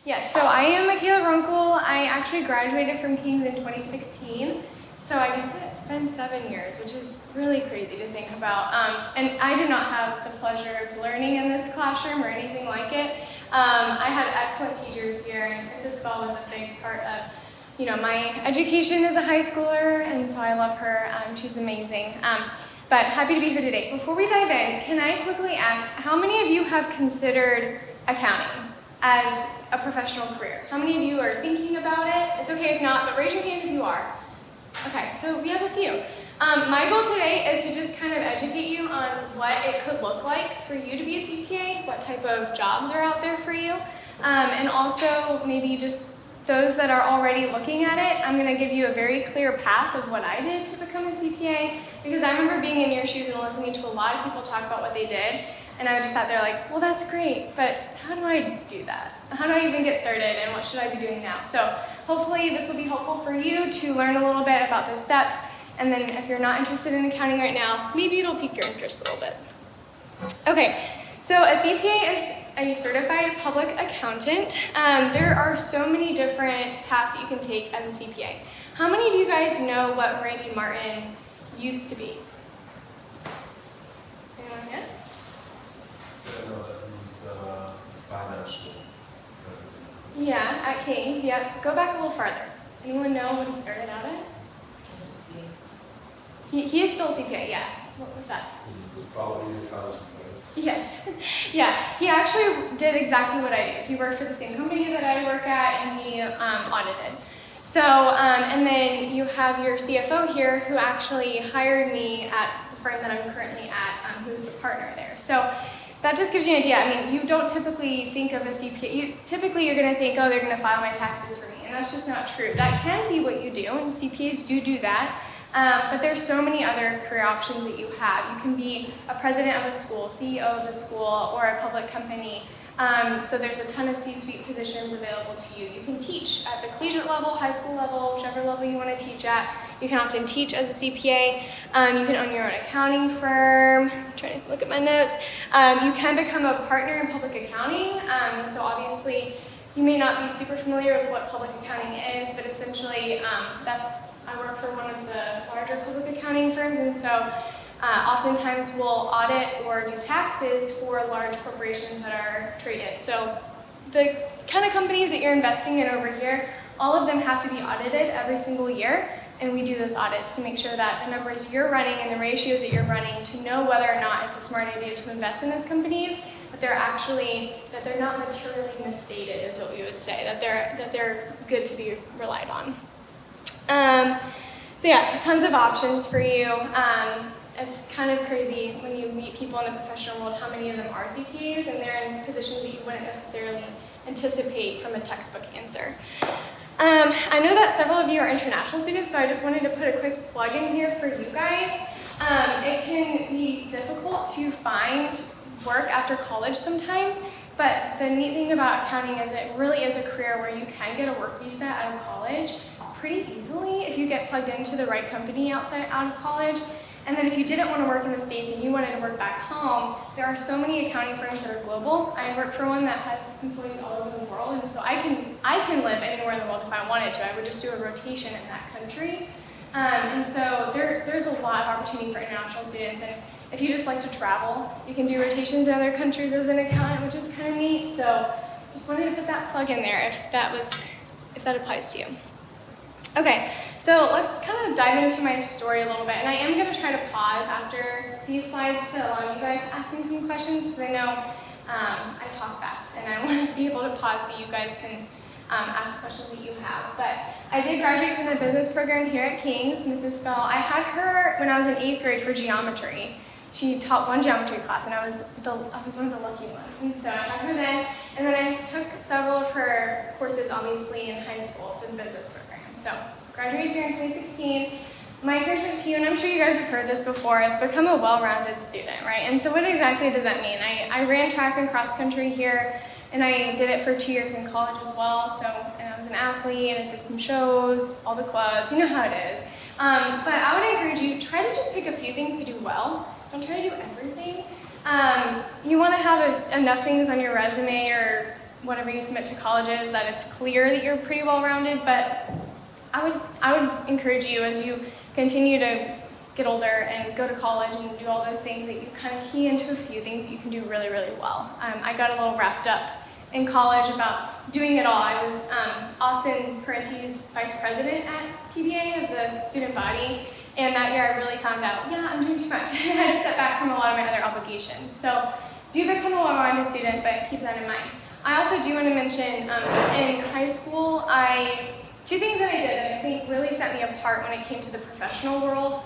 Yes, so I am Makayla Runckle. I actually graduated from King's in 2016. So I guess it's been 7 years, which is really crazy to think about. And I did not have the pleasure of learning in this classroom or anything like it. I had excellent teachers here, and Mrs. Spell was a big part of my education as a high schooler, and so I love her. She's amazing. But happy to be here today. Before we dive in, can I quickly ask, how many of you have considered accounting as a professional career? How many of you are thinking about it? It's okay if not, but raise your hand if you are. Okay, so we have a few. My goal today is to just kind of educate you on what it could look like for you to be a CPA, what type of jobs are out there for you, and also maybe just those that are already looking at it. I'm going to give you a very clear path of what I did to become a CPA, because I remember being in your shoes and listening to a lot of people talk about what they did, and I just sat there like, well, that's great, but how do I do that? How do I even get started, and what should I be doing now? So hopefully this will be helpful for you to learn a little bit about those steps, and then if you're not interested in accounting right now, maybe it'll pique your interest a little bit. Okay, so a CPA is a certified public accountant. There are so many different paths that you can take as a CPA. How many of you guys know what Randy Martin used to be? Anyone here? I know that he's the financial president. Yeah, at King's, yep. Go back a little farther. Anyone know what he started out as? He is still CPA, yeah. What was that? He was probably a college player. Yes. Yeah, he actually did exactly what I did. He worked for the same company that I work at, and he audited. So, and then you have your CFO here who actually hired me at the firm that I'm currently at, who's a partner there. So that just gives you an idea. I mean, you don't typically think of a CPA. Typically you're going to think, oh, they're going to file my taxes for me, and that's just not true. That can be what you do, and CPAs do that. But there's so many other career options that you have. You can be a president of a school, CEO of a school, or a public company. So there's a ton of C-suite positions available to you. You can teach at the collegiate level, high school level, whichever level you want to teach at. You can often teach as a CPA. You can own your own accounting firm. I'm trying to look at my notes. You can become a partner in public accounting. So obviously, you may not be super familiar with what public accounting is, but essentially I work for one of the larger public accounting firms, and so oftentimes we'll audit or do taxes for large corporations that are traded. So the kind of companies that you're investing in over here, all of them have to be audited every single year, and we do those audits to make sure that the numbers you're running and the ratios that you're running to know whether or not it's a smart idea to invest in those companies, that they're not materially misstated, is what we would say, that they're good to be relied on. So yeah, tons of options for you. It's kind of crazy when you meet people in the professional world how many of them are CPAs, and they're in positions that you wouldn't necessarily anticipate from a textbook answer. I know that several of you are international students, so I just wanted to put a quick plug in here for you guys. It can be difficult to find work after college sometimes, but the neat thing about accounting is it really is a career where you can get a work visa out of college pretty easily if you get plugged into the right company out of college. And then if you didn't want to work in the States and you wanted to work back home, there are so many accounting firms that are global. I work for one that has employees all over the world, and so I can live anywhere in the world if I wanted to. I would just do a rotation in that country. And so there's a lot of opportunity for international students, and if you just like to travel, you can do rotations in other countries as an accountant, which is kind of neat. So just wanted to put that plug in there if that applies to you. Okay, so let's kind of dive into my story a little bit, and I am going to try to pause after these slides to allow you guys to ask me some questions, because I know I talk fast, and I want to be able to pause so you guys can ask questions that you have. But I did graduate from the business program here at King's, Mrs. Spell. I had her when I was in 8th grade for geometry. She taught one geometry class, and I was one of the lucky ones. And so I had her then, and then I took several of her courses, obviously, in high school for the business program. So graduated here in 2016. My encouragement to you, and I'm sure you guys have heard this before, is become a well-rounded student, right? And so what exactly does that mean? I ran track and cross country here, and I did it for 2 years in college as well. And I was an athlete, and I did some shows, all the clubs, you know how it is. But I would encourage you, try to just pick a few things to do well. Don't try to do everything. You want to have enough things on your resume or whatever you submit to colleges, that it's clear that you're pretty well-rounded, but I would encourage you as you continue to get older and go to college and do all those things that you kind of key into a few things that you can do really, really well. I got a little wrapped up in college about doing it all. I was Austin Parenti's vice president at PBA of the student body, and that year I really found out, yeah, I'm doing too much. I had to step back from a lot of my other obligations. So do become a well-rounded student, but keep that in mind. I also do want to mention, in high school, two things that I did that I think really set me apart when it came to the professional world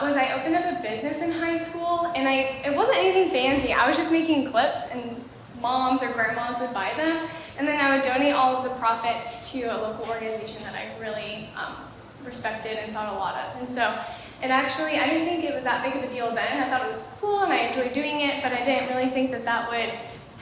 was I opened up a business in high school, and it wasn't anything fancy. I was just making clips, and moms or grandmas would buy them, and then I would donate all of the profits to a local organization that I really respected and thought a lot of. And so it actually, I didn't think it was that big of a deal then. I thought it was cool, and I enjoyed doing it, but I didn't really think that that would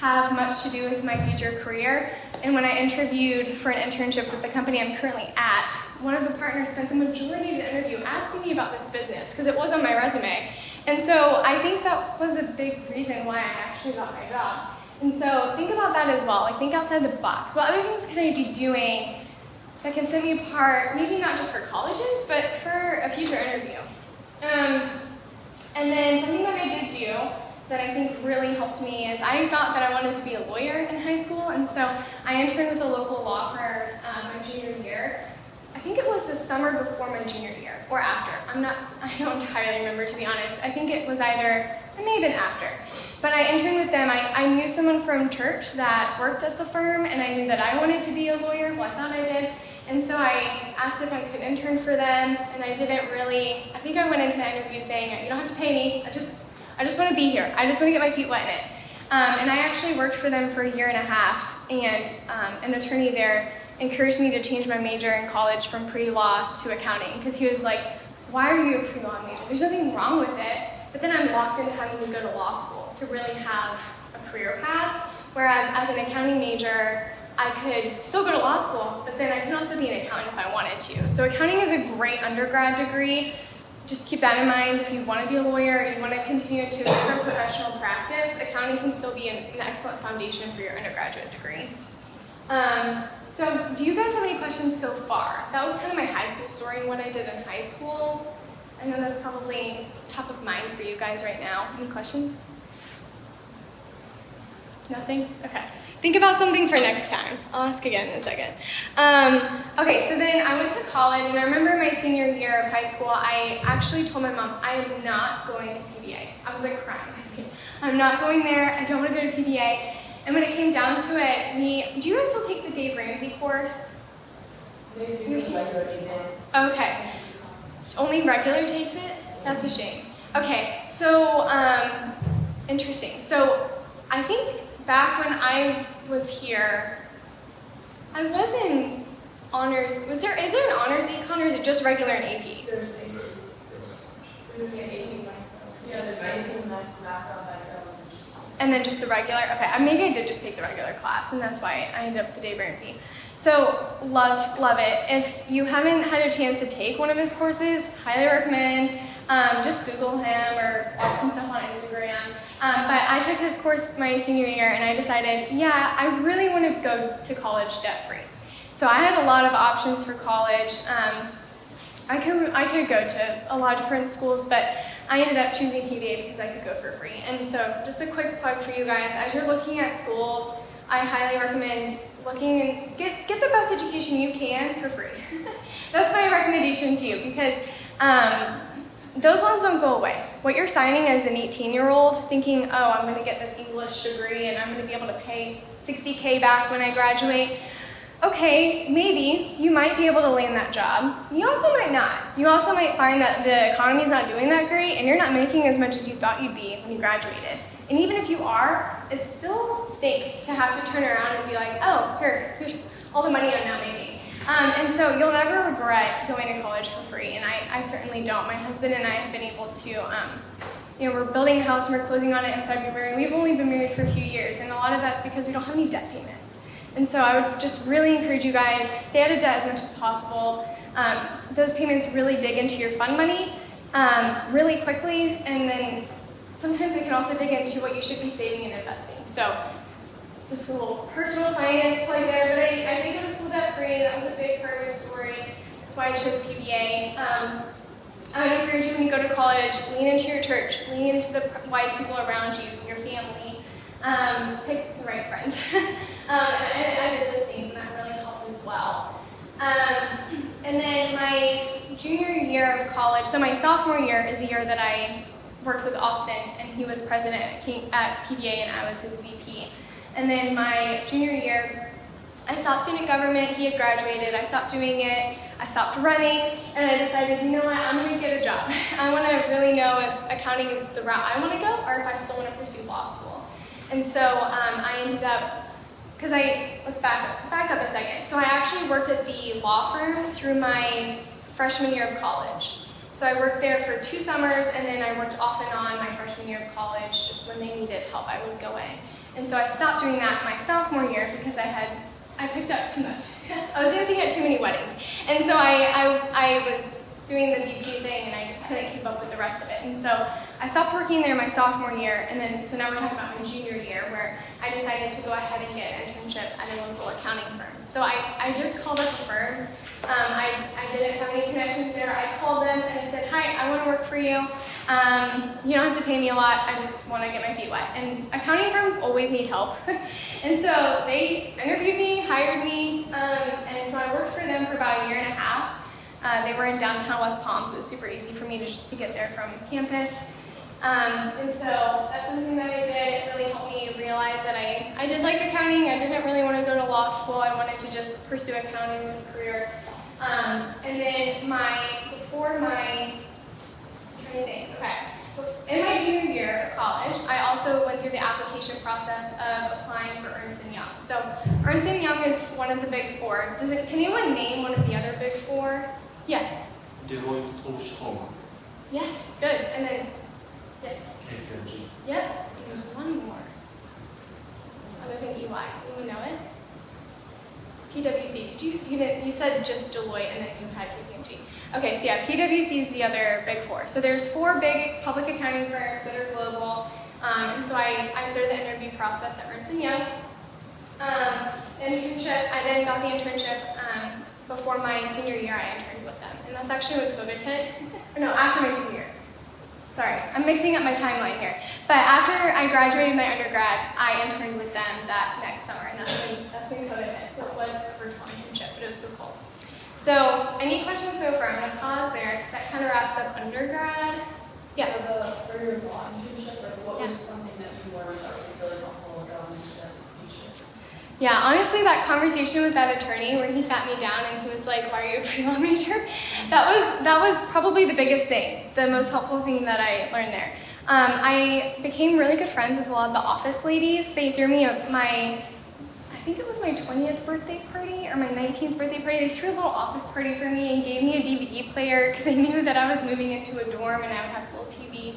have much to do with my future career. And when I interviewed for an internship with the company I'm currently at, one of the partners spent the majority of the interview asking me about this business because it was on my resume. And so I think that was a big reason why I actually got my job. And so think about that as well. Like, think outside the box. What other things can I be doing that can set me apart, maybe not just for colleges, but for a future interview? And then something that I did do that I think really helped me is I thought that I wanted to be a lawyer in high school, and so I interned with a local law firm my junior year. I think it was the summer before my junior year, or after. I don't entirely remember, to be honest. I think it was it may have been after. But I interned with them. I knew someone from church that worked at the firm, and I knew that I wanted to be a lawyer. Well, I thought I did. And so I asked if I could intern for them, and I think I went into the interview saying, you don't have to pay me, I just want to be here. I just want to get my feet wet in it. And I actually worked for them for a year and a half, and an attorney there encouraged me to change my major in college from pre-law to accounting, because he was like, why are you a pre-law major? There's nothing wrong with it, but then I'm locked into having to go to law school to really have a career path, whereas as an accounting major, I could still go to law school, but then I can also be an accountant if I wanted to. So accounting is a great undergrad degree. Just keep that in mind. If you want to be a lawyer, or you want to continue to different professional practice, accounting can still be an excellent foundation for your undergraduate degree. So do you guys have any questions so far? That was kind of my high school story and what I did in high school. I know that's probably top of mind for you guys right now. Any questions? Nothing? Okay. Think about something for next time. I'll ask again in a second. Okay, so then I went to college, and I remember my senior year of high school, I actually told my mom, I am not going to PBA. I was like crying. I'm not going there. I don't want to go to PBA. And when it came down to it, do you guys still take the Dave Ramsey course? They do regular. Okay. Only regular takes it? That's a shame. Okay, so, interesting. So, I think back when I was here, I was in honors. Is there an honors econ, or is it just regular and AP? There's AP. Yeah, there's AP and And then just the regular? Okay, maybe I did just take the regular class, and that's why I ended up with the Dave Ramsey. So, love it. If you haven't had a chance to take one of his courses, highly recommend. Just Google him or watch some stuff on Instagram. But I took his course my senior year, and I decided, yeah, I really want to go to college debt-free. So I had a lot of options for college. I could go to a lot of different schools, but I ended up choosing PBA because I could go for free. And so just a quick plug for you guys, as you're looking at schools, I highly recommend looking and get the best education you can for free. That's my recommendation to you, because those loans don't go away. What you're signing as an 18-year-old, thinking, oh, I'm going to get this English degree and I'm going to be able to pay $60K back when I graduate. Okay, maybe you might be able to land that job. You also might not. You also might find that the economy's not doing that great and you're not making as much as you thought you'd be when you graduated. And even if you are, it still stinks to have to turn around and be like, oh, here's all the money I'm now making. And so you'll never regret going to college for free, and I certainly don't. My husband and I have been able to, we're building a house and we're closing on it in February. We've only been married for a few years, and a lot of that's because we don't have any debt payments. And so I would just really encourage you guys, stay out of debt as much as possible. Those payments really dig into your fund money really quickly, and then sometimes it can also dig into what you should be saving and investing. So just a little personal finance plug there, but I did go to school debt free. That was a big part of my story. That's why I chose PBA. I would encourage you when you go to college, lean into your church, lean into the wise people around you, your family. Pick the right friends. And I did those things, and that really helped as well. And then my junior year of college, so my sophomore year is the year that I worked with Austin, and he was president at PBA, and I was his VP. And then my junior year, I stopped student government. He had graduated. I stopped doing it. I stopped running, and I decided, you know what, I'm going to get a job. I want to really know if accounting is the route I want to go, or if I still want to pursue law school. And so I ended up, because let's back up a second. So I actually worked at the law firm through my freshman year of college. So I worked there for 2 summers, and then I worked off and on my freshman year of college. Just when they needed help, I would go in. And so I stopped doing that my sophomore year because I picked up too much. I was dancing at too many weddings. And so I was doing the VP thing, and I just couldn't keep up with the rest of it. And so I stopped working there my sophomore year, and then so now we're talking about my junior year, where I decided to go ahead and get an internship at a local accounting firm. So I just called up a firm. I didn't have any connections there. I called them and I said, hi, I want to work for you. You don't have to pay me a lot. I just want to get my feet wet. And accounting firms always need help. And so they interviewed me, hired me, and so I worked for them for about a year and a half. They were in downtown West Palm, so it was super easy for me to get there from campus. And so that's something that I did. It really helped me realize that I did like accounting. I didn't really want to go to law school. I wanted to just pursue accounting as a career. And then in my junior year of college, I also went through the application process of applying for Ernst Young. So Ernst Young is one of the big 4. Can anyone name one of the other big 4? Yeah. Deloitte Touche Thomas. Yes, good. And then, yes. KPMG. Yep. There's one more. Other than EY. Anyone know it? PwC. You said just Deloitte and then you had KPMG. Okay, so yeah, PwC is the other big 4. So there's 4 big public accounting firms that are global. And so I started the interview process at Ernst Young. Internship, I then got the internship before my senior year. I interned with them. And that's actually when COVID hit. Or no, after my senior year. Sorry, I'm mixing up my timeline here. But after I graduated my undergrad, I interned with them that next summer, and that's when COVID hit. So it was a virtual internship, but it was so cool. So, any questions so far? I'm going to pause there, because that kind of wraps up undergrad. Yeah? For your law internship, what was something that you learned that was really helpful going into the future? Yeah, honestly, that conversation with that attorney where he sat me down and he was like, why are you a pre-law major? That was probably the biggest thing, the most helpful thing that I learned there. I became really good friends with a lot of the office ladies. They threw me I think it was my 20th birthday party or my 19th birthday party. They threw a little office party for me and gave me a DVD player because they knew that I was moving into a dorm and I would have a little TV.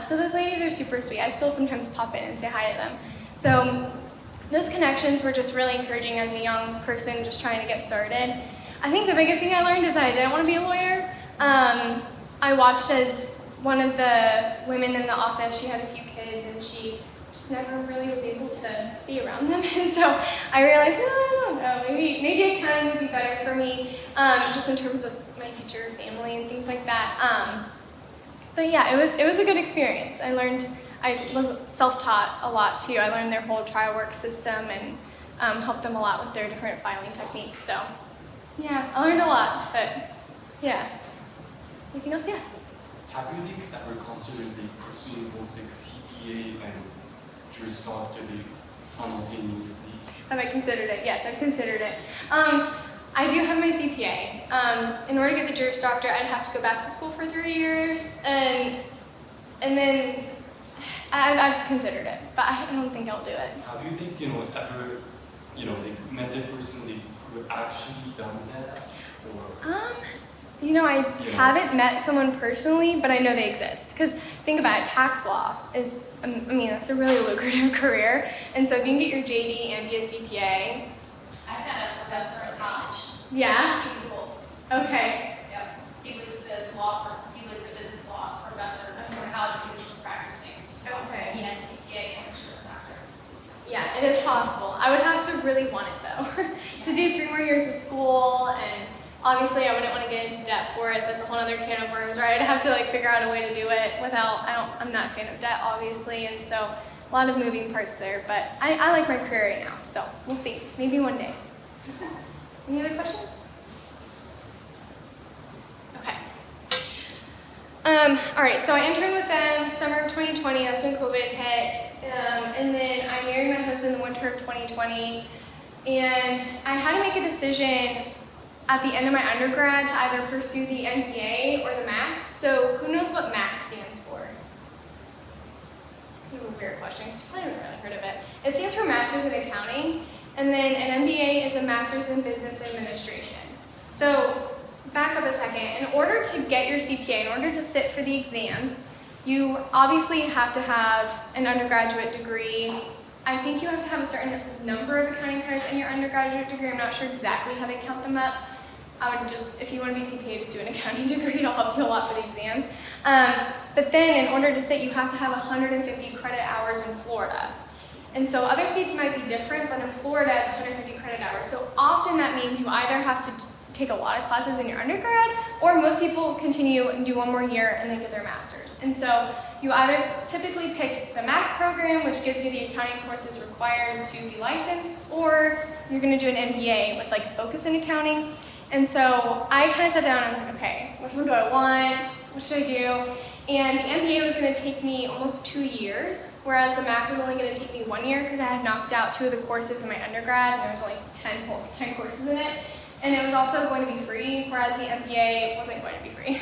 So those ladies are super sweet. I still sometimes pop in and say hi to them. So those connections were just really encouraging as a young person just trying to get started. I think the biggest thing I learned is that I didn't want to be a lawyer. I watched as one of the women in the office, she had a few kids and she just never really was able to be around them. And so I realized, I don't know, maybe accounting would be better for me, just in terms of my future family and things like that. But yeah, it was a good experience. I was self-taught a lot too. I learned their whole trial work system and helped them a lot with their different filing techniques. So yeah, I learned a lot, but yeah. Anything else? Yeah. Have you ever considered pursuing both CPA and Juris Doctor simultaneously? Have I considered it? Yes, I've considered it. I do have my CPA. In order to get the Juris Doctor, I'd have to go back to school for 3 years, and then I've considered it, but I don't think I'll do it. Have you ever met a person who actually done that? Or I haven't met someone personally, but I know they exist. Because think about it, tax law is, that's a really lucrative career. And so if you can get your JD and be a CPA. I had a professor in college. Yeah? He was both. Okay. Yep. He was the business law professor at college, but he was still practicing. So Okay. he had a CPA and a Juris Doctor. Yeah, and is possible. I would have to really want it though. To do 3 more years of school, and obviously I wouldn't want to get into debt for it, so it's a whole other can of worms, right? I'd have to like figure out a way to do it without, I'm not a fan of debt obviously, and so a lot of moving parts there, but I like my career right now, so we'll see, maybe one day. Any other questions? Okay. All right, so I interned with them summer of 2020, that's when COVID hit, and then I married my husband in the winter of 2020, and I had to make a decision at the end of my undergrad to either pursue the MBA or the MAC. So who knows what MAC stands for? Kind of a weird question, because you probably haven't really heard of it. It stands for Masters in Accounting, and then an MBA is a Masters in Business Administration. So back up a second. In order to get your CPA, in order to sit for the exams, you obviously have to have an undergraduate degree. I think you have to have a certain number of accounting credits in your undergraduate degree. I'm not sure exactly how they count them up. I would just, if you want to be CPA, just do an accounting degree. It'll help you a lot for the exams. But then in order to sit, you have to have 150 credit hours in Florida. And so other states might be different, but in Florida it's 150 credit hours. So often that means you either have to take a lot of classes in your undergrad, or most people continue and do 1 more year and they get their master's. And so you either typically pick the MAC program, which gives you the accounting courses required to be licensed, or you're going to do an MBA with like a focus in accounting. And so I kind of sat down and I was like, okay, which one do I want? What should I do? And the MBA was going to take me almost 2 years, whereas the MAC was only going to take me 1 year because I had knocked out 2 of the courses in my undergrad, and there was only 10 courses in it. And it was also going to be free, whereas the MBA wasn't going to be free.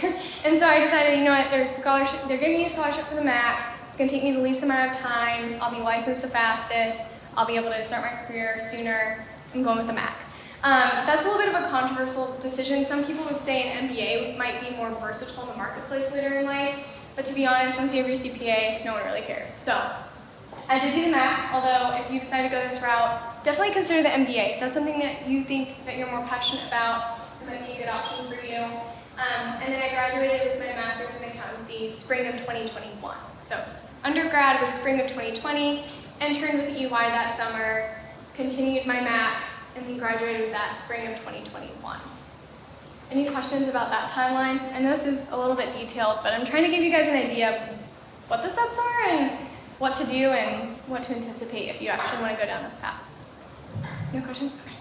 And so I decided, you know what, they're giving me a scholarship for the MAC. It's going to take me the least amount of time. I'll be licensed the fastest. I'll be able to start my career sooner. I'm going with the MAC. That's a little bit of a controversial decision. Some people would say an MBA might be more versatile in the marketplace later in life. But to be honest, once you have your CPA, no one really cares. So I did do the MAC, although if you decide to go this route, definitely consider the MBA. If that's something that you think that you're more passionate about, it might be a good option for you. And then I graduated with my master's in accountancy spring of 2021. So undergrad was spring of 2020, interned with EY that summer, continued my MAC, and then graduated with that spring of 2021. Any questions about that timeline? I know this is a little bit detailed, but I'm trying to give you guys an idea of what the steps are and what to do and what to anticipate if you actually want to go down this path. No questions? Okay.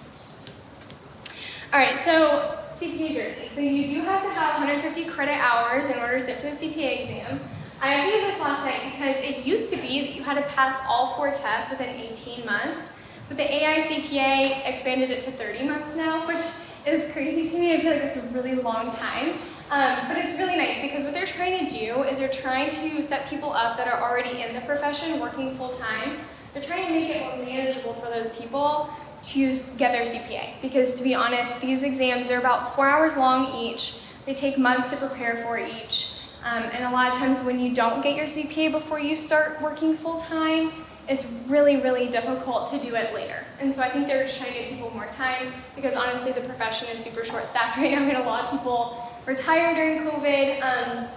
All right, so CPA journey. So you do have to have 150 credit hours in order to sit for the CPA exam. I updated this last night because it used to be that you had to pass all 4 tests within 18 months, but the AICPA expanded it to 30 months now, which is crazy to me. I feel like it's a really long time. But it's really nice because what they're trying to do is they're trying to set people up that are already in the profession working full time. They're trying to make it more manageable for those people to get their CPA. Because to be honest, these exams, they're about 4 hours long each. They take months to prepare for each. And a lot of times when you don't get your CPA before you start working full time, it's really, really difficult to do it later. And so I think they're just trying to give people more time because honestly the profession is super short-staffed right now. We had a lot of people retire during COVID. And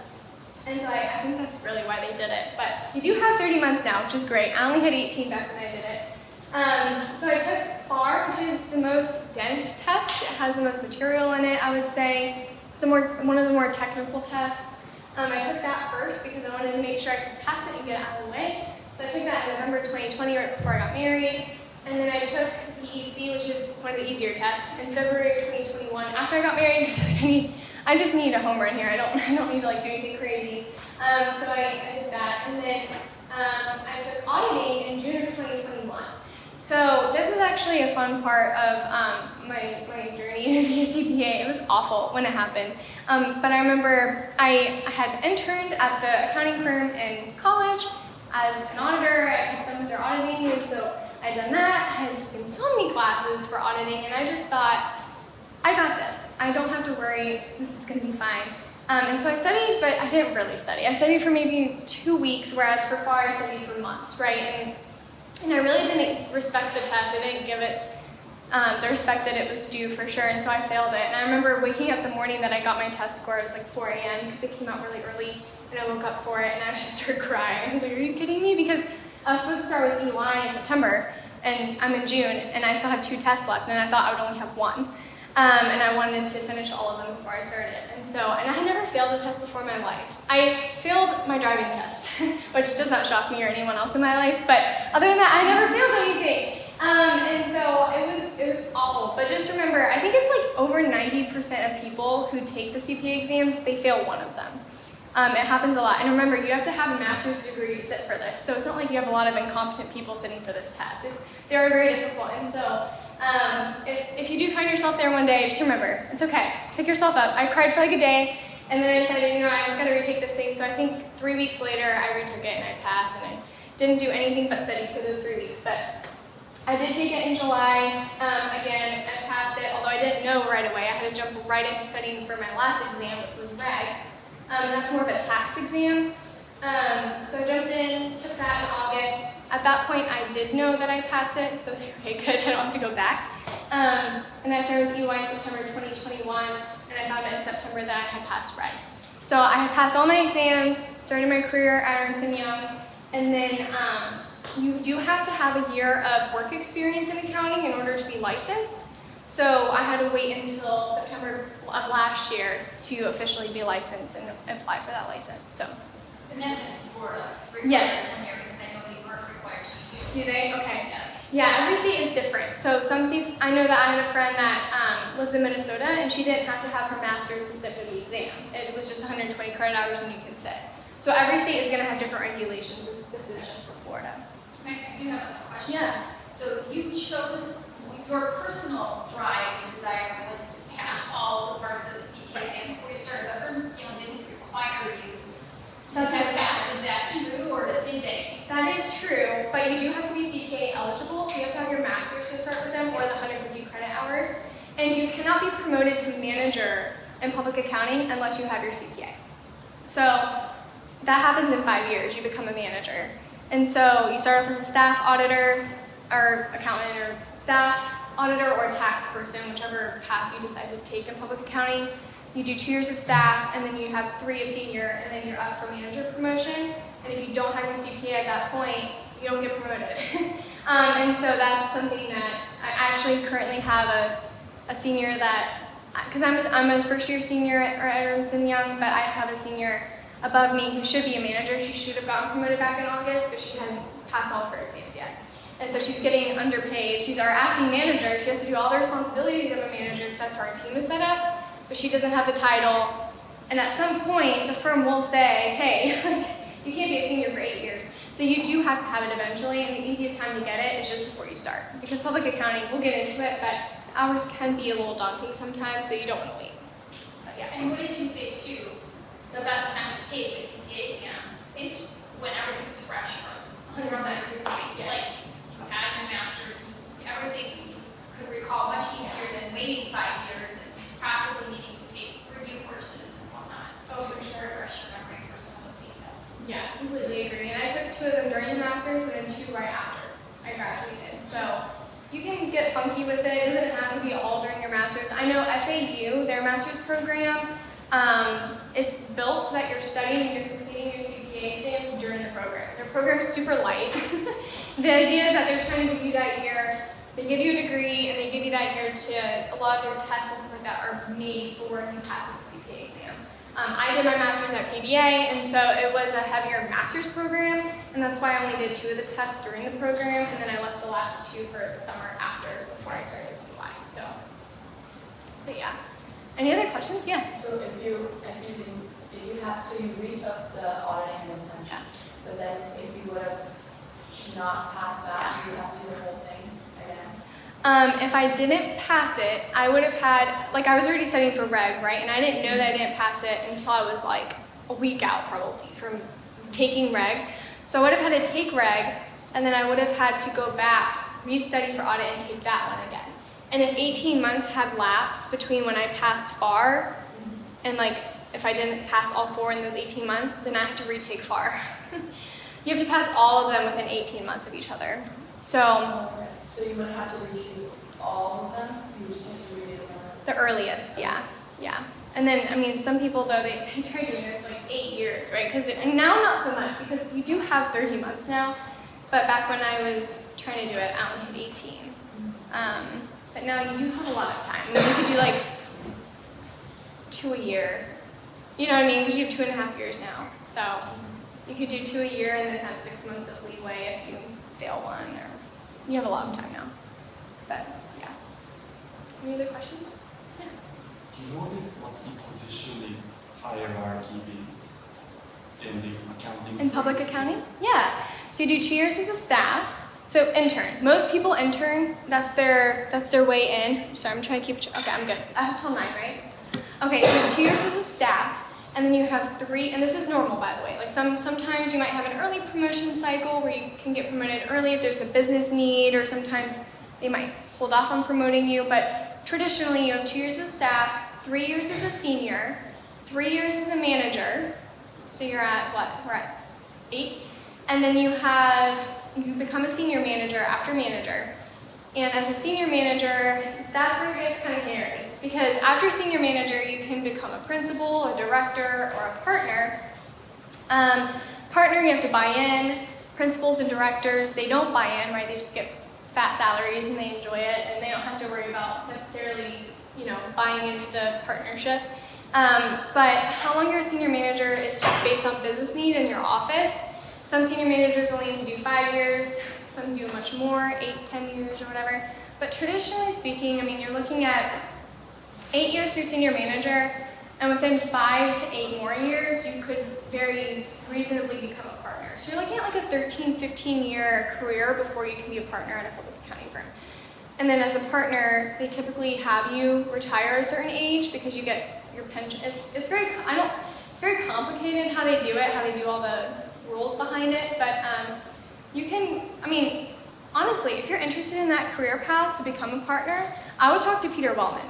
so I think that's really why they did it. But you do have 30 months now, which is great. I only had 18 back when I did it. So I took FAR, which is the most dense test. It has the most material in it, I would say. It's one of the more technical tests. I took that first because I wanted to make sure I could pass it and get it out of the way. So I took that in November 2020, right before I got married. And then I took the EC, which is one of the easier tests, in February of 2021 after I got married. I just need a home run here. I don't need to like do anything crazy. So I did that. And then I took auditing in June of 2021. So this is actually a fun part of my journey to be a CPA. It was awful when it happened. But I remember I had interned at the accounting firm in college as an auditor. I helped them with their auditing, and so I'd done that. I had taken so many classes for auditing, and I just thought, I got this. I don't have to worry. This is going to be fine. And so I studied, but I didn't really study. I studied for maybe 2 weeks, whereas for FAR I studied for months, right? And I really didn't respect the test. I didn't give it the respect that it was due for sure, and so I failed it. And I remember waking up the morning that I got my test score. It was like 4 a.m. because it came out really early, and I woke up for it, and I just started crying. I was like, are you kidding me? Because I was supposed to start with EY in September, and I'm in June, and I still have 2 tests left, and I thought I would only have 1. And I wanted to finish all of them before I started. And I had never failed a test before in my life. I failed my driving test, which does not shock me or anyone else in my life, but other than that, I never failed anything. And so it was awful. But just remember, I think it's like over 90% of people who take the CPA exams, they fail one of them. It happens a lot. And remember, you have to have a master's degree to sit for this. So it's not like you have a lot of incompetent people sitting for this test. They are very difficult. And so if you do find yourself there one day, just remember, it's okay. Pick yourself up. I cried for like a day, and then I decided, I just got to retake this thing. So I think 3 weeks later, I retook it and I passed, and I didn't do anything but study for those 3 weeks. But I did take it in July. Again, I passed it, although I didn't know right away. I had to jump right into studying for my last exam, which was reg. That's more of a tax exam. So I jumped in, took that in August. At that point, I did know that I passed it, so I was like, okay, good, I don't have to go back. And I started with EY in September 2021, and I found out in September that I had passed reg. So I had passed all my exams, started my career at Ernst Young, and then you do have to have a year of work experience in accounting in order to be licensed. So I had to wait until September of last year to officially be licensed and apply for that license. So. And that's in Florida. Yes. One year, because I know New York requires 2. Do they? Okay. Yes. Yeah, every state is different. So some states, I know that I had a friend that lives in Minnesota, and she didn't have to have her master's to sit for the exam. It was just 120 credit hours and you can sit. So every state is going to have different regulations. This is just for Florida. I do have a question. Yeah. So you chose, your personal drive and desire was to pass all the parts of the CPA exam before you started, but Ernst Young didn't require you to pass. Is that true, or did they? That is true, but you do have to be CPA eligible, so you have to have your master's to start with them, or the 150 credit hours. And you cannot be promoted to manager in public accounting unless you have your CPA. So that happens in 5 years, you become a manager. And so you start off as a staff auditor, or accountant, or staff auditor, or tax person, whichever path you decide to take in public accounting. You do 2 years of staff, and then you have 3 of senior, and then you're up for manager promotion. And if you don't have your CPA at that point, you don't get promoted. And so that's something that I actually currently have a senior that, because I'm a first-year senior at Ernst Young, but I have a senior above me who should be a manager. She should have gotten promoted back in August, but she hadn't passed all of her exams yet. And so she's getting underpaid. She's our acting manager. She has to do all the responsibilities of a manager because that's how our team is set up, but she doesn't have the title. And at some point, the firm will say, hey, you can't be a senior for 8 years. So you do have to have it eventually, and the easiest time to get it is just before you start. Because public accounting, we'll get into it, but hours can be a little daunting sometimes, so you don't want to wait. But yeah. And what did you say too? The best time to take the CPA exam is when everything's fresh from 100%. Like you had your master's, everything you could recall much easier than waiting 5 years and possibly needing to take review courses and whatnot. Oh, for sure. Refresh your memory for some of those details. Yeah, completely agree. And I took 2 of them during the master's and then 2 right after I graduated. So you can get funky with it. It doesn't have to be all during your master's. I know FAU, their master's program, it's built so that you're studying and you're completing your CPA exams during the program. Their program's super light. The idea is that they're trying to give you that year. They give you a degree and they give you that year to, a lot of their tests and stuff like that are made for when you pass the CPA exam. I did my master's at PBA, and so it was a heavier master's program, and that's why I only did 2 of the tests during the program, and then I left the last 2 for the summer after, before I started UI. So, but yeah. Any other questions? Yeah. So if you have, so you retook the auditing and retention, but then if you would have not passed that, you would have to do the whole thing again? If I didn't pass it, I would have had, like I was already studying for reg, right? And I didn't know that I didn't pass it until I was like a week out probably from taking reg. So I would have had to take reg, and then I would have had to go back, restudy for audit, and take that one again. And if 18 months had lapsed between when I passed FAR and like if I didn't pass all 4 in those 18 months, then I have to retake FAR. You have to pass all of them within 18 months of each other. So you would have to receive all of them? You just have to read it one? the earliest, yeah. And then, I mean, some people though, they try doing this like 8 years, right? And now not so much because you do have 30 months now. But back when I was trying to do it, I only hit 18. But now you do have a lot of time. I mean, you could do like 2 a year. You know what I mean? Because you have 2.5 years now. So you could do 2 a year and then have 6 months of leeway if you fail one, or you have a lot of time now. But yeah. Any other questions? Yeah. Do you know what's the position, the hierarchy in the accounting? In public firms? accounting? Yeah. So you do 2 years as a staff. So intern. Most people intern. That's their way in. Sorry, I'm trying to keep. Okay, I'm good. I have till 9, right? Okay. So 2 years as a staff, and then you have 3. And this is normal, by the way. Like sometimes you might have an early promotion cycle where you can get promoted early if there's a business need, or sometimes they might hold off on promoting you. But traditionally, you have 2 years as staff, 3 years as a senior, 3 years as a manager. So you're at what? We're at 8. And then you become a senior manager after manager. And as a senior manager, that's where it gets kind of hairy. Because after senior manager, you can become a principal, a director, or a partner. Partner, you have to buy in. Principals and directors, they don't buy in, right? They just get fat salaries and they enjoy it, and they don't have to worry about necessarily, buying into the partnership. But how long you're a senior manager is just based on business need in your office. Some senior managers only need to do 5 years, some do much more, 8, 10 years or whatever. But traditionally speaking, I mean, you're looking at 8 years through senior manager, and within 5 to 8 more years, you could very reasonably become a partner. So you're looking at like a 13, 15-year career before you can be a partner at a public accounting firm. And then as a partner, they typically have you retire at a certain age because you get your pension. It's very complicated how they do it, how they do all the rules behind it, but you can, I mean, honestly, if you're interested in that career path to become a partner, I would talk to Peter Wellman.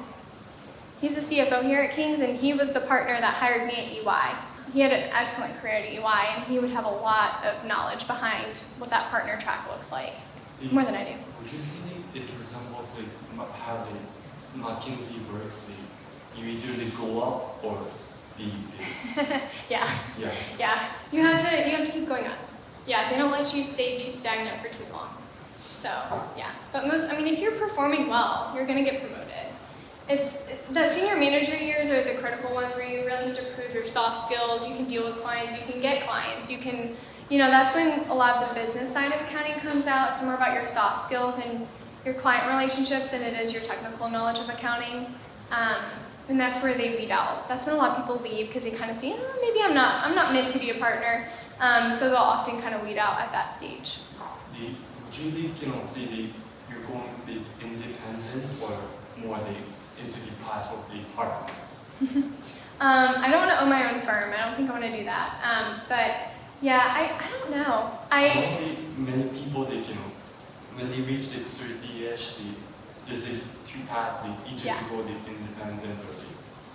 He's the CFO here at King's, and he was the partner that hired me at EY. He had an excellent career at EY, and he would have a lot of knowledge behind what that partner track looks like, more than I do. Would you say it resembles how the McKinsey works? You either go up or Yeah. Yes. Yeah. You have to keep going up. Yeah, they don't let you stay too stagnant for too long. So, yeah. But if you're performing well, you're going to get promoted. The senior manager years are the critical ones where you really have to prove your soft skills. You can deal with clients, you can get clients, you can, that's when a lot of the business side of accounting comes out. It's more about your soft skills and your client relationships than it is your technical knowledge of accounting. And that's where they weed out. That's when a lot of people leave because they kind of see, maybe I'm not meant to be a partner. So they'll often kind of weed out at that stage. Would you say you're going to be independent or more into the path of the partner? I don't want to own my own firm. I don't think I want to do that. But yeah, I don't know. Many people when they reach the 30-ish, there's 2 paths. They either to go the independent or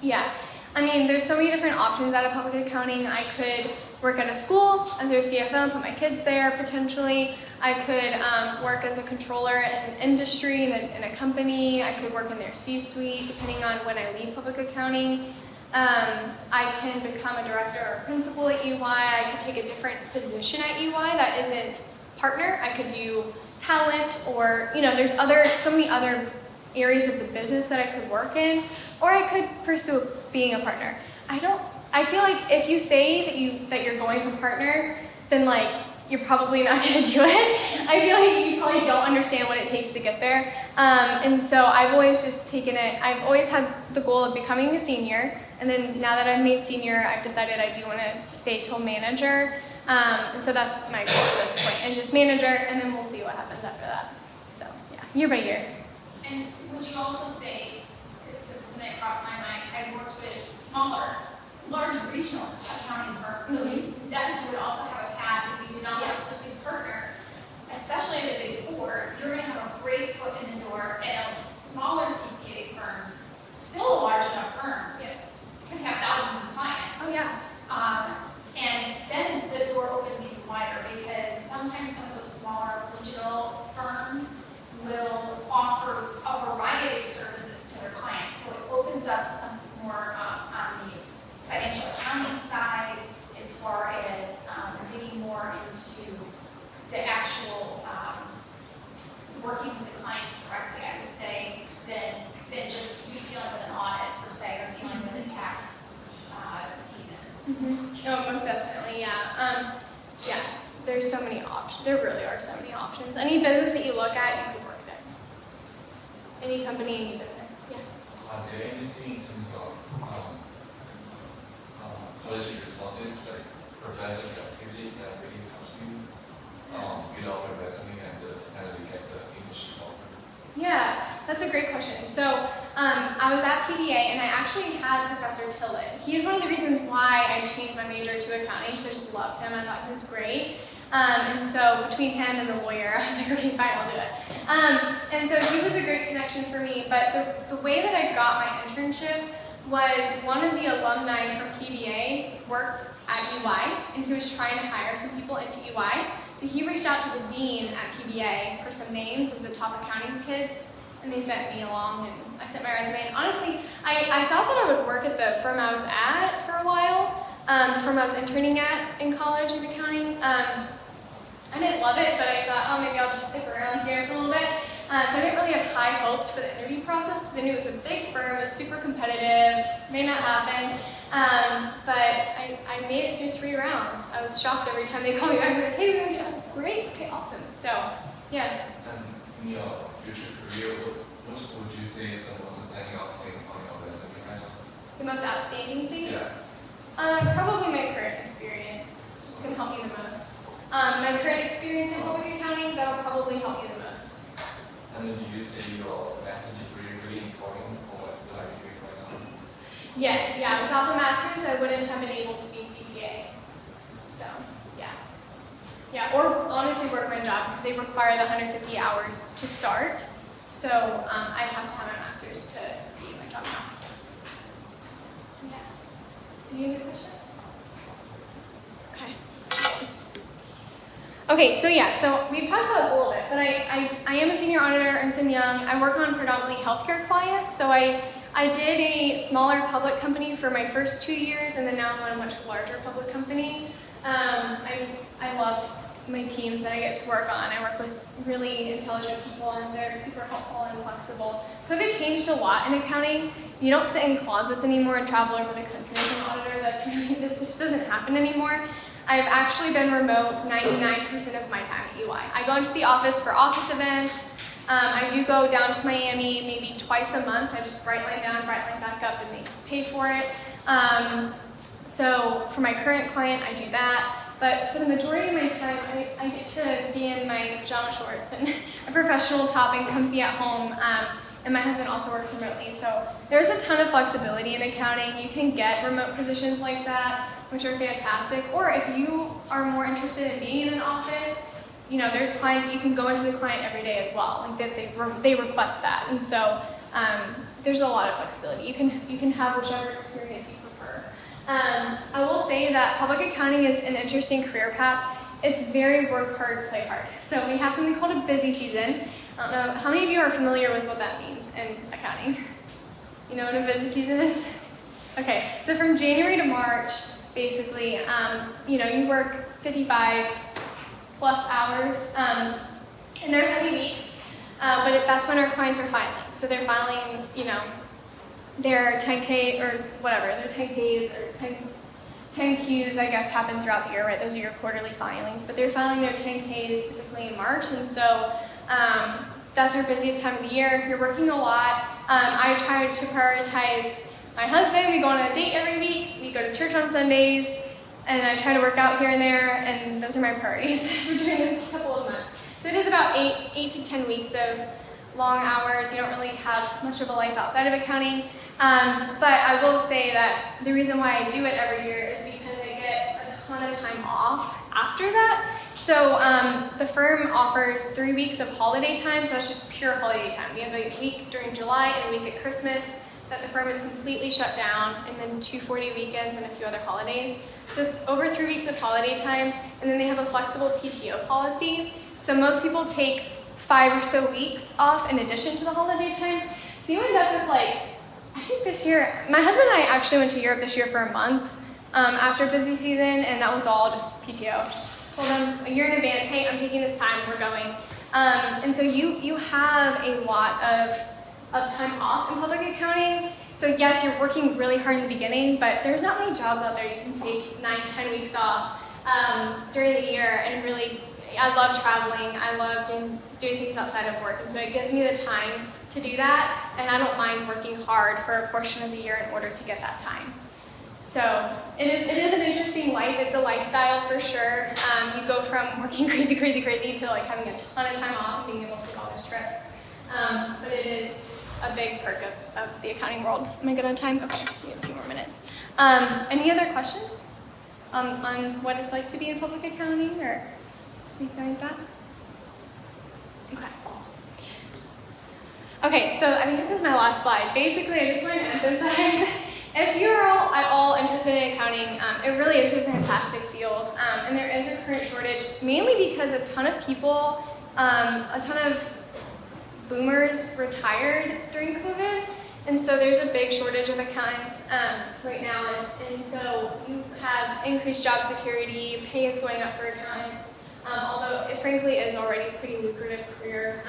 Yeah, I mean, there's so many different options out of public accounting. I could work at a school as their CFO and put my kids there potentially. I could work as a controller in an industry, in a company. I could work in their C-suite, depending on when I leave public accounting. I can become a director or principal at EY. I could take a different position at EY that isn't partner. I could do talent, or there's so many other areas of the business that I could work in, or I could pursue being a partner. I feel like if you say that you're going for partner, then you're probably not going to do it. I feel like you probably don't understand what it takes to get there. And so I've always just taken it. I've always had the goal of becoming a senior, and then now that I've made senior, I've decided I do want to stay till manager. And so that's my goal at this point, is just manager, and then we'll see what happens after that. So yeah, year by year. And would you also say, this is something that crossed my mind, I've worked with large regional accounting firms, so you definitely would also have a path if you did not want to pursue partner, especially at the Big Four. You're going to have a great foot in the door at a smaller CPA firm, still a large enough firm. Yes. You can have thousands of clients. Oh yeah. And then the door opens even wider, because sometimes some of those smaller regional firms will offer a variety of services to their clients. So it opens up some more on the financial accounting side, as far as digging more into the actual Oh, most definitely, yeah. Yeah, there's so many options. There really are so many options. Any business that you look at, you could work there. Any company, any business, yeah. Are there anything in terms of college resources, like professors' activities that really helps you build up your resume and finally get the internship offer? Yeah, that's a great question. So I was at PBA and I actually had Professor Tillett. He's one of the reasons why I changed my major to accounting, because I just loved him. I thought he was great. And so between him and the lawyer, I was like, okay, fine, I'll do it. And so he was a great connection for me. But the way that I got my internship was one of the alumni from PBA worked at EY, and he was trying to hire some people into EY. So he reached out to the dean at PBA for some names of the top accounting kids, and they sent me along, and I sent my resume. And honestly, I thought that I would work at the firm I was at for a while, the firm I was interning at in college in accounting. I didn't love it, but I thought, oh, maybe I'll just stick around here for a little bit. So I didn't really have high hopes for the interview process, because I knew it was a big firm, it was super competitive, may not happen. But I made it through 3 rounds. I was shocked every time they called me back. Like, hey, we're going to get us. Great, okay, awesome. So, yeah. And in your future career, what would you say is the most exciting thing on your resume right now? The most outstanding thing? Yeah. Probably my current experience. It's going to help me the most. My current experience in public accounting, that will probably help me the most. And then do you say your master's degree is really important for what you are doing right now? Yes, yeah. Without the master's, I wouldn't have been able to be CPA. So, yeah. Yeah, or honestly work my job, because they require the 150 hours to start. So, I'd have to have my master's to be my job now. Yeah. Any other questions? Okay. Okay, so yeah, so we've talked about this a little bit, but I am a senior auditor, Ernst Young. I work on predominantly healthcare clients, so I did a smaller public company for my first 2 years, and then now I'm on a much larger public company. I love my teams that I get to work on. I work with really intelligent people, and they're super helpful and flexible. COVID changed a lot in accounting. You don't sit in closets anymore and travel over the country as an auditor. That just doesn't happen anymore. I've actually been remote 99% of my time at UI. I go into the office for office events. I do go down to Miami maybe twice a month. I just bright line down, bright line back up, and they pay for it. So for my current client, I do that. But for the majority of my time, I get to be in my pajama shorts and a professional top and comfy at home. And my husband also works remotely. So there's a ton of flexibility in accounting. You can get remote positions like that, which are fantastic. Or if you are more interested in being in an office, you know, there's clients that you can go into the client every day as well. Like they request that. And so there's a lot of flexibility. You can have whichever experience you prefer. I will say that public accounting is an interesting career path. It's very work hard, play hard. So we have something called a busy season. I don't know, how many of you are familiar with what that means in accounting? You know what a busy season is? Okay, so from January to March, basically, you know, you work 55 plus hours, and they're heavy weeks, but that's when our clients are filing. So they're filing, you know, their 10K or whatever, their 10Ks or 10Qs, I guess, happen throughout the year, right? Those are your quarterly filings, but they're filing their 10Ks typically in March, and so that's our busiest time of the year. You're working a lot. I try to prioritize my husband. We go on a date every week. We go to church on Sundays, and I try to work out here and there, and those are my priorities for during this couple of months. So it is about 8 to 10 weeks of long hours. You don't really have much of a life outside of accounting. But I will say that the reason why I do it every year is because I get a ton of time off after that. So the firm offers 3 weeks of holiday time, so that's just pure holiday time. We have a week during July and a week at Christmas that the firm is completely shut down, and then 2 4-day weekends and a few other holidays. So it's over 3 weeks of holiday time, and then they have a flexible PTO policy. So most people take 5 or so weeks off in addition to the holiday time. So you end up with I think this year, my husband and I actually went to Europe this year for a month after busy season, and that was all just PTO. Just told them a year in advance, hey, I'm taking this time, we're going. And so you have a lot of time off in public accounting, So yes, you're working really hard in the beginning, but there's not many jobs out there you can take 9, 10 weeks off during the year and really, I love traveling, I love doing things outside of work, and so it gives me the time to do that, and I don't mind working hard for a portion of the year in order to get that time. So it is an interesting life. It's a lifestyle for sure. You go from working crazy to like having a ton of time off and being able to take all those trips. But it is a big perk of the accounting world. Am I good on time? Okay, we have a few more minutes. Any other questions on what it's like to be in public accounting or anything like that? Okay. Okay, so I think this is my last slide. Basically, I just want to emphasize, if you're at all interested in accounting, it really is a fantastic field, and there is a current shortage, mainly because a ton of people, a ton of boomers retired during COVID, and so there's a big shortage of accountants right now, and so you have increased job security, pay is going up for accountants, although it frankly is already a pretty lucrative career.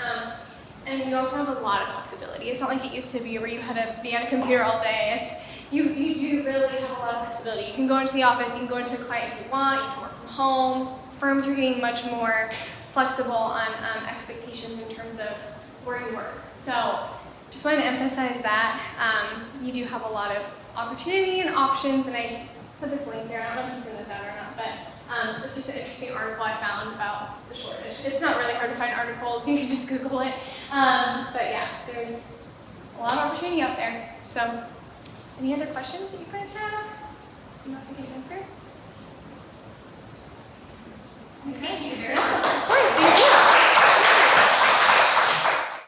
And you also have a lot of flexibility. It's not like it used to be where you had to be on a computer all day. You do really have a lot of flexibility. You can go into the office, you can go into a client if you want, you can work from home. Firms are getting much more flexible on expectations in terms of where you work. So just wanted to emphasize that. You do have a lot of opportunity and options, and I put this link there. I don't know if you sent this out or not, but it's just an interesting article I found about the shortage. It's not really hard to find articles, you can just Google it. But yeah, there's a lot of opportunity out there. So, any other questions that you guys have? Anything else I can answer? Thank you very Yeah, much. of course.